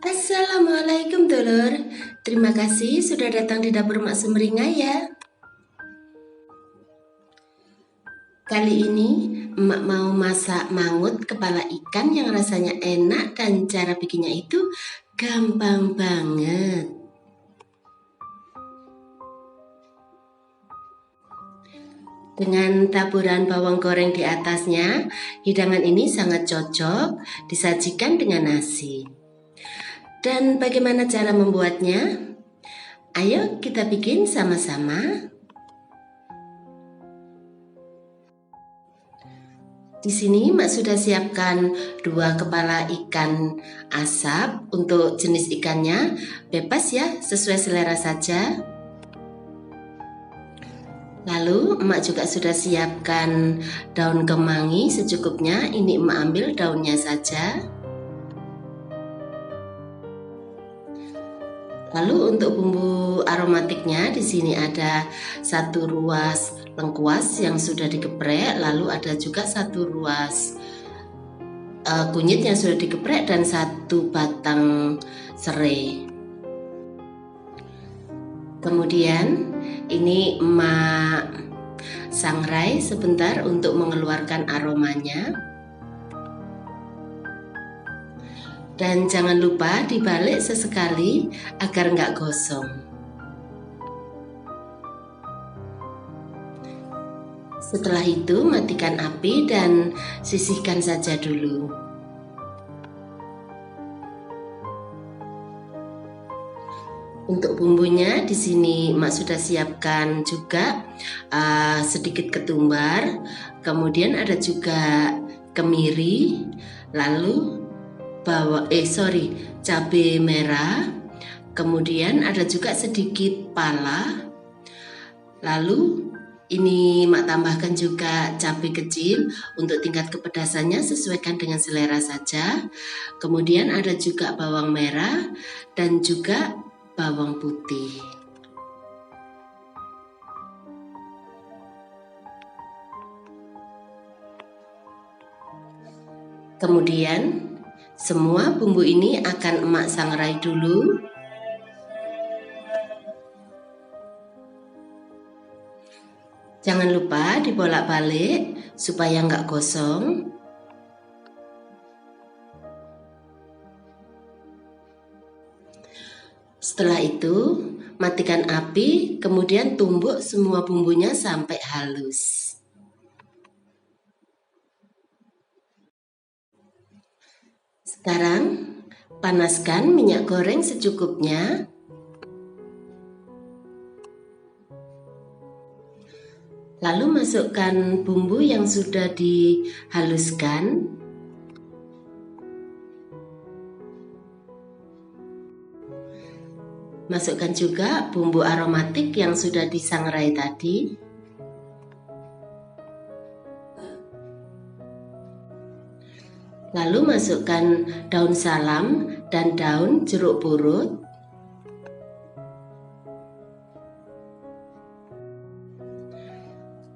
Assalamualaikum dulur. Terima kasih sudah datang di dapur Mak Sumringah ya. Kali ini Emak mau masak mangut kepala ikan yang rasanya enak dan cara bikinnya itu gampang banget. Dengan taburan bawang goreng di atasnya, hidangan ini sangat cocok disajikan dengan nasi. Dan bagaimana cara membuatnya? Ayo kita bikin sama-sama. Di sini Mak sudah siapkan 2 kepala ikan asap. Untuk jenis ikannya bebas ya, sesuai selera saja. Lalu Emak juga sudah siapkan daun kemangi secukupnya. Ini Emak ambil daunnya saja. Lalu untuk bumbu aromatiknya di sini ada 1 ruas lengkuas yang sudah digeprek, lalu ada juga 1 ruas kunyit yang sudah digeprek dan 1 batang serai. Kemudian ini Emak sangrai sebentar untuk mengeluarkan aromanya. Dan jangan lupa dibalik sesekali agar nggak gosong. Setelah itu matikan api dan sisihkan saja dulu. Untuk bumbunya di sini Mak sudah siapkan juga sedikit ketumbar, kemudian ada juga kemiri, lalu cabai merah, kemudian ada juga sedikit pala, lalu ini Mak tambahkan juga cabai kecil. Untuk tingkat kepedasannya sesuaikan dengan selera saja. Kemudian ada juga bawang merah dan juga bawang putih. Kemudian semua bumbu ini akan Emak sangrai dulu. Jangan lupa dibolak-balik supaya nggak gosong. Setelah itu matikan api, kemudian tumbuk semua bumbunya sampai halus. Sekarang panaskan minyak goreng secukupnya. Lalu masukkan bumbu yang sudah dihaluskan. Masukkan juga bumbu aromatik yang sudah disangrai tadi. Lalu masukkan daun salam dan daun jeruk purut.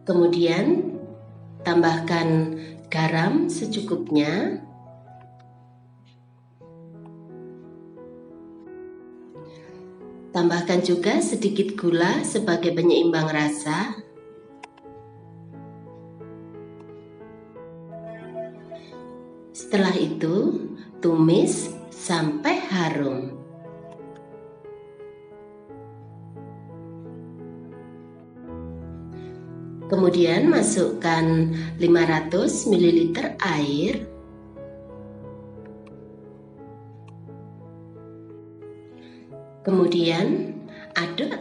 Kemudian tambahkan garam secukupnya. Tambahkan juga sedikit gula sebagai penyeimbang rasa. Setelah itu, tumis sampai harum. Kemudian masukkan 500 ml air. Kemudian aduk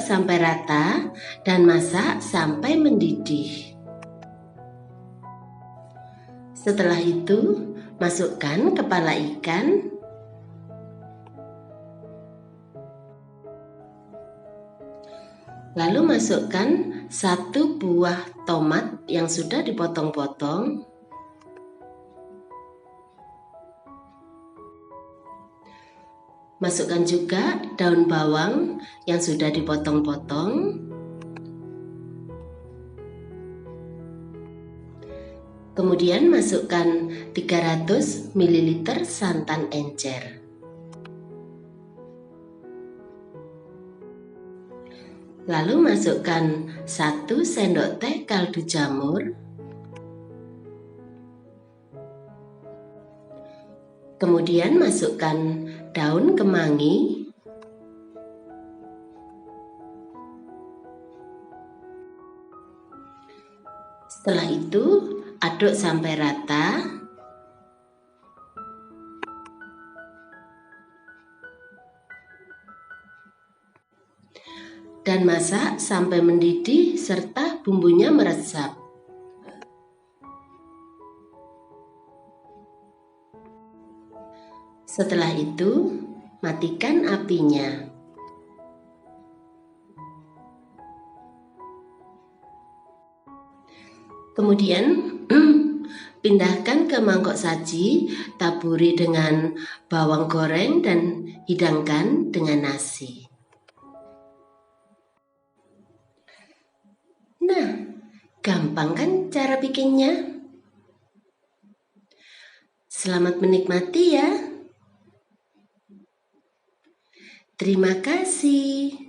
sampai rata dan masak sampai mendidih. Setelah itu, masukkan kepala ikan. Lalu masukkan 1 buah tomat yang sudah dipotong-potong. Masukkan juga daun bawang yang sudah dipotong-potong. Kemudian masukkan 300 ml santan encer. Lalu masukkan 1 sendok teh kaldu jamur. Kemudian masukkan daun kemangi. Setelah itu aduk sampai rata. Dan masak sampai mendidih serta bumbunya meresap. Setelah itu, matikan apinya. Kemudian pindahkan ke mangkok saji, taburi dengan bawang goreng dan hidangkan dengan nasi. Nah, gampang kan cara bikinnya? Selamat menikmati ya. Terima kasih.